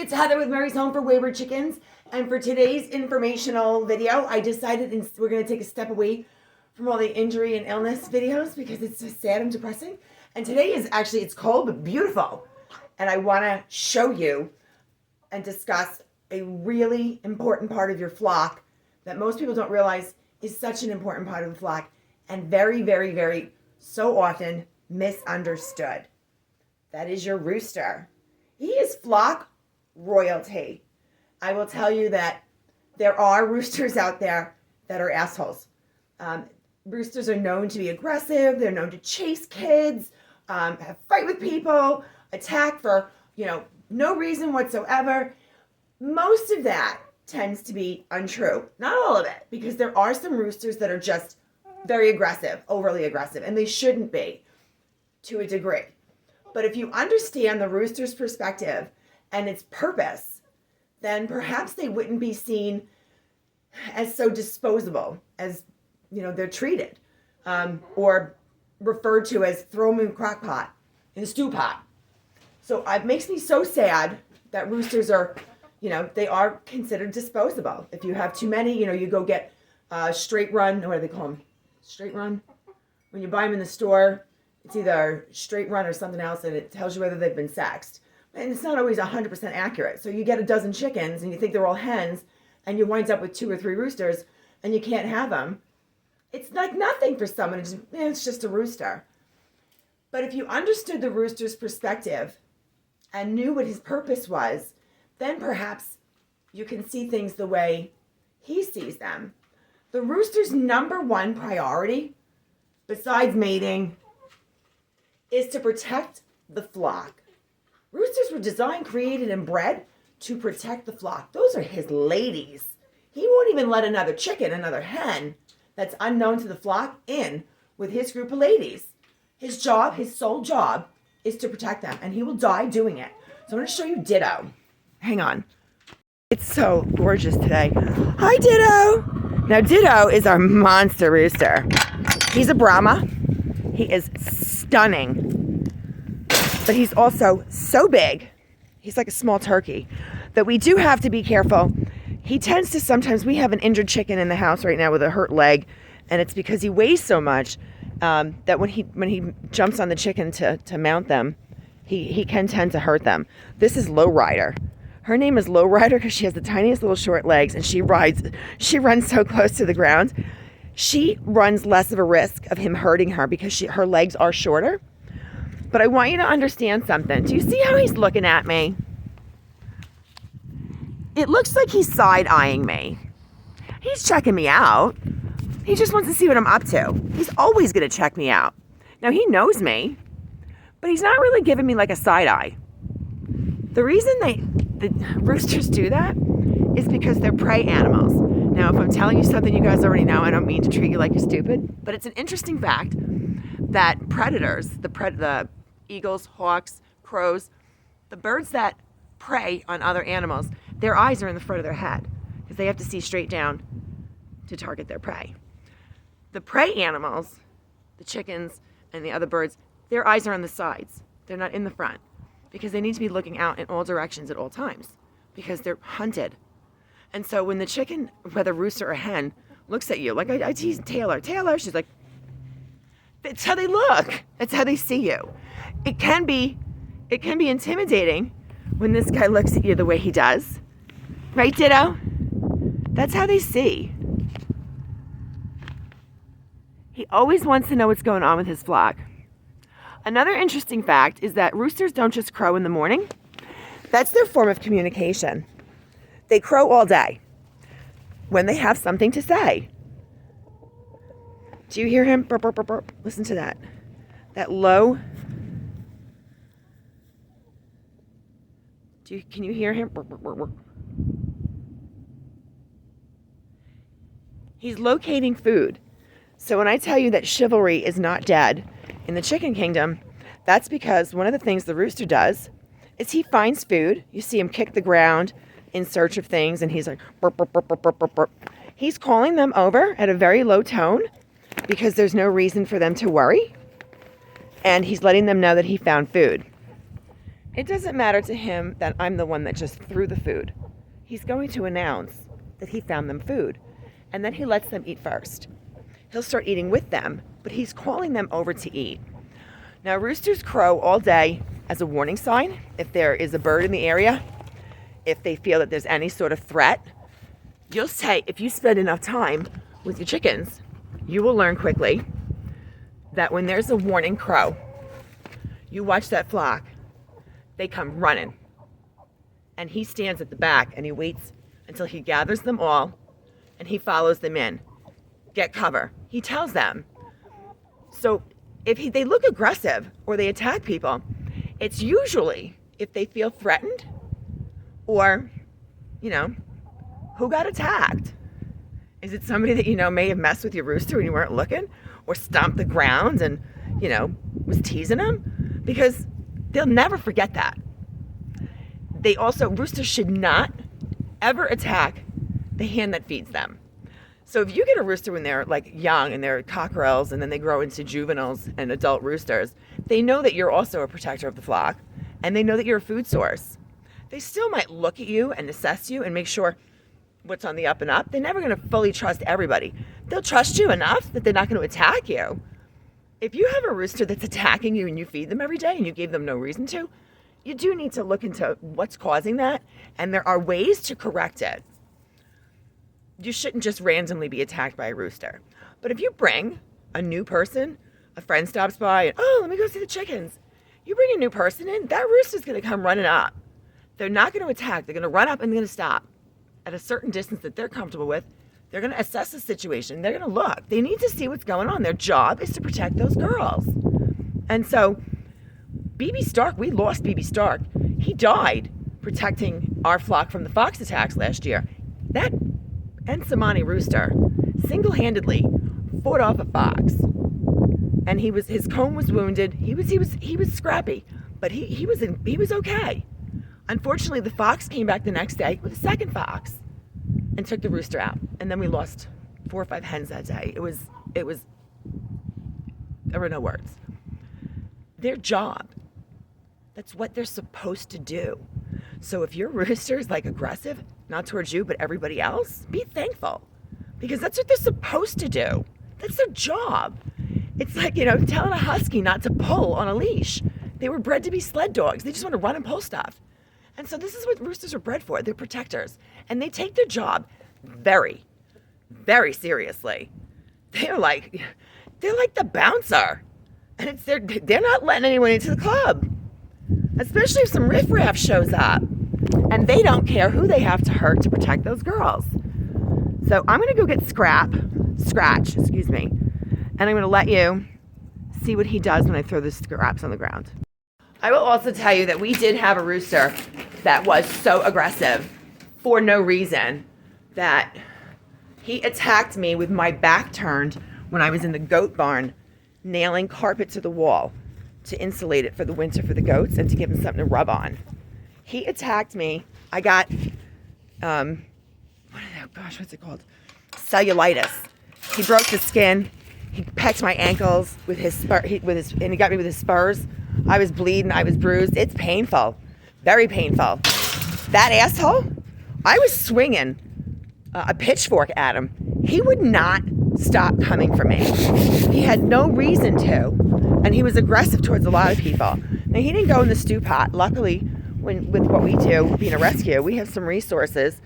It's Heather with Mary's Home for Wayward Chickens. And for today's informational video, I decided we're going to take a step away from all the injury and illness videos because it's so sad and depressing. And today is actually, it's cold but beautiful. And I want to show you and discuss a really important part of your flock that most people don't realize is such an important part of the flock and very, very, very so often misunderstood. That is your rooster. He is flock royalty. I will tell you that there are roosters out there that are assholes. Roosters are known to be aggressive. They're known to chase kids, have fight with people, attack for, no reason whatsoever. Most of that tends to be untrue. Not all of it, because there are some roosters that are just very aggressive, overly aggressive, and they shouldn't be to a degree. But if you understand the rooster's perspective and its purpose, then perhaps they wouldn't be seen as so disposable as, they're treated, or referred to as throw them in a crock pot, in a stew pot. So it makes me so sad that roosters are, they are considered disposable. If you have too many, you go get straight run, what do they call them? Straight run? When you buy them in the store, it's either straight run or something else, and it tells you whether they've been sexed. And it's not always 100% accurate. So you get a dozen chickens, and you think they're all hens, and you wind up with 2 or 3 roosters, and you can't have them. It's like nothing for someone. It's just a rooster. But if you understood the rooster's perspective and knew what his purpose was, then perhaps you can see things the way he sees them. The rooster's number one priority, besides mating, is to protect the flock. Roosters were designed, created, and bred to protect the flock. Those are his ladies. He won't even let another chicken, another hen that's unknown to the flock in with his group of ladies. His job, his sole job, is to protect them, and he will die doing it. So I'm going to show you Ditto. Hang on. It's so gorgeous today. Hi, Ditto. Now, Ditto is our monster rooster. He's a Brahma. He is stunning, but he's also so big, he's like a small turkey, that we do have to be careful. He tends to sometimes, we have an injured chicken in the house right now with a hurt leg, and it's because he weighs so much that when he jumps on the chicken to mount them, he can tend to hurt them. This is Lowrider. Her name is Lowrider because she has the tiniest little short legs, and she runs so close to the ground. She runs less of a risk of him hurting her because her legs are shorter. But I want you to understand something. Do you see how he's looking at me? It looks like he's side-eyeing me. He's checking me out. He just wants to see what I'm up to. He's always going to check me out. Now, he knows me, but he's not really giving me like a side-eye. The reason the roosters do that is because they're prey animals. Now, if I'm telling you something you guys already know, I don't mean to treat you like you're stupid, but it's an interesting fact that predators, the eagles, hawks, crows, the birds that prey on other animals, their eyes are in the front of their head because they have to see straight down to target their prey. The prey animals, the chickens and the other birds, their eyes are on the sides. They're not in the front because they need to be looking out in all directions at all times because they're hunted. And so when the chicken, whether rooster or hen, looks at you, like I tease Taylor, she's like, that's how they look. That's how they see you. It can be intimidating when this guy looks at you the way he does. Right, Ditto? That's how they see. He always wants to know what's going on with his flock. Another interesting fact is that roosters don't just crow in the morning. That's their form of communication. They crow all day when they have something to say. Do you hear him? Burp, burp, burp, burp. Listen to that. That low. Can you hear him? Burp, burp, burp, burp. He's locating food. So when I tell you that chivalry is not dead in the chicken kingdom, that's because one of the things the rooster does is he finds food. You see him kick the ground in search of things, and he's like, burp, burp, burp, burp, burp, burp, burp. He's calling them over at a very low tone because there's no reason for them to worry. And he's letting them know that he found food. It doesn't matter to him that I'm the one that just threw the food. He's going to announce that he found them food, and then he lets them eat first. He'll start eating with them, but he's calling them over to eat. Now, roosters crow all day as a warning sign if there is a bird in the area, if they feel that there's any sort of threat. You'll say, if you spend enough time with your chickens, you will learn quickly that when there's a warning crow, you watch that flock, they come running. And he stands at the back and he waits until he gathers them all and he follows them in. Get cover. He tells them. So if they look aggressive or they attack people, it's usually if they feel threatened or, who got attacked? Is it somebody that may have messed with your rooster when you weren't looking, or stomped the ground and, was teasing them? Because they'll never forget that. Roosters should not ever attack the hen that feeds them. So if you get a rooster when they're like young and they're cockerels and then they grow into juveniles and adult roosters, they know that you're also a protector of the flock and they know that you're a food source. They still might look at you and assess you and make sure what's on the up and up. They're never going to fully trust everybody. They'll trust you enough that they're not going to attack you. If you have a rooster that's attacking you and you feed them every day and you gave them no reason to, you do need to look into what's causing that, and there are ways to correct it. You shouldn't just randomly be attacked by a rooster. But if you bring a new person, a friend stops by, and, let me go see the chickens. You bring a new person in, that rooster's going to come running up. They're not going to attack. They're going to run up and they're going to stop at a certain distance that they're comfortable with. They're going to assess the situation. They're going to look. They need to see what's going on. Their job is to protect those girls. And so BB Stark, we lost BB Stark. He died protecting our flock from the fox attacks last year. That Ensamani rooster single-handedly fought off a fox. And his comb was wounded. He was scrappy, but he was okay. Unfortunately, the fox came back the next day with a second fox and took the rooster out. And then we lost 4 or 5 hens that day. It was, there were no words. Their job, that's what they're supposed to do. So if your rooster is like aggressive, not towards you, but everybody else, be thankful because that's what they're supposed to do. That's their job. It's like, telling a husky not to pull on a leash. They were bred to be sled dogs. They just want to run and pull stuff. And so this is what roosters are bred for. They're protectors. And they take their job very, very seriously. They're like the bouncer. And they're not letting anyone into the club. Especially if some riffraff shows up. And they don't care who they have to hurt to protect those girls. So I'm going to go get Scratch, and I'm going to let you see what he does when I throw the scraps on the ground. I will also tell you that we did have a rooster that was so aggressive for no reason that he attacked me with my back turned when I was in the goat barn nailing carpet to the wall to insulate it for the winter for the goats and to give them something to rub on. He attacked me. I got, what's it called? Cellulitis. He broke the skin. He pecked my ankles with his and he got me with his spurs. I was bleeding. I was bruised. It's painful, very painful. That asshole, I was swinging a pitchfork at him. He would not stop coming for me. He had no reason to, and he was aggressive towards a lot of people. Now, he didn't go in the stew pot. Luckily, with what we do, being a rescue, we have some resources.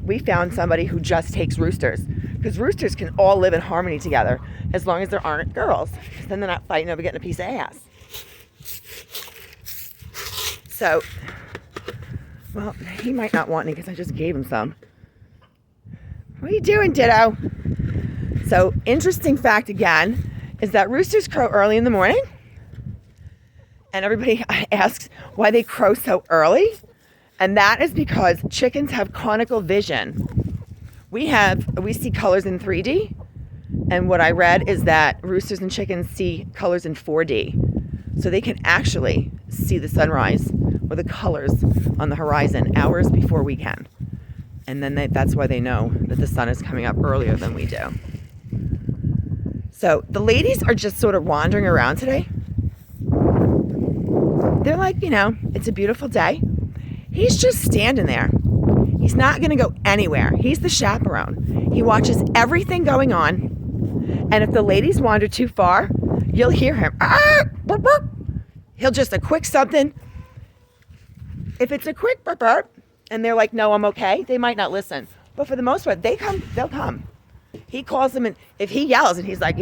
We found somebody who just takes roosters, because roosters can all live in harmony together as long as there aren't girls. Then they're not fighting over getting a piece of ass. So, well, he might not want any because I just gave him some. What are you doing, Ditto? So, interesting fact again is that roosters crow early in the morning. And everybody asks why they crow so early. And that is because chickens have conical vision. We see colors in 3D. And what I read is that roosters and chickens see colors in 4D. So they can actually see the sunrise or the colors on the horizon hours before we can. And then that's why they know that the sun is coming up earlier than we do. So the ladies are just sort of wandering around today. they're like, it's a beautiful day. He's just standing there. He's not going to go anywhere. He's the chaperone. He watches everything going on. And if the ladies wander too far, you'll hear him. Burp, burp. He'll just a quick something. If it's a quick burp, burp, and they're like, no, I'm okay, they might not listen. But for the most part, they'll come. He calls them, and if he yells and he's like,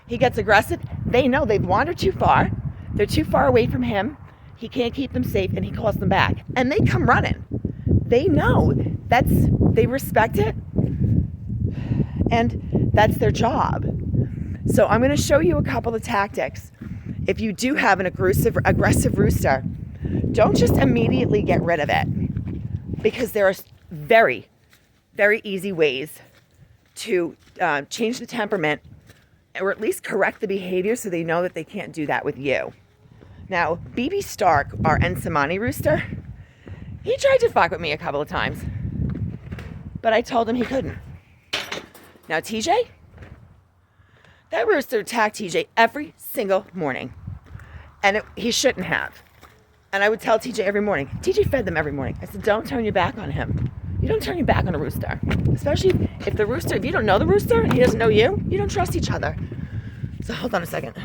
he gets aggressive, they know they've wandered too far. They're too far away from him. He can't keep them safe, and he calls them back. And they come running. They know they respect it, and that's their job. So I'm going to show you a couple of tactics. If you do have an aggressive rooster, don't just immediately get rid of it, because there are very, very easy ways to change the temperament, or at least correct the behavior so they know that they can't do that with you. Now, BB Stark, our Ensamani rooster, he tried to fuck with me a couple of times, but I told him he couldn't. Now, TJ, that rooster attacked TJ every single morning, and he shouldn't have. And I would tell TJ every morning. TJ fed them every morning. I said, don't turn your back on him. You don't turn your back on a rooster. Especially if you don't know the rooster and he doesn't know you, you don't trust each other. So hold on a second.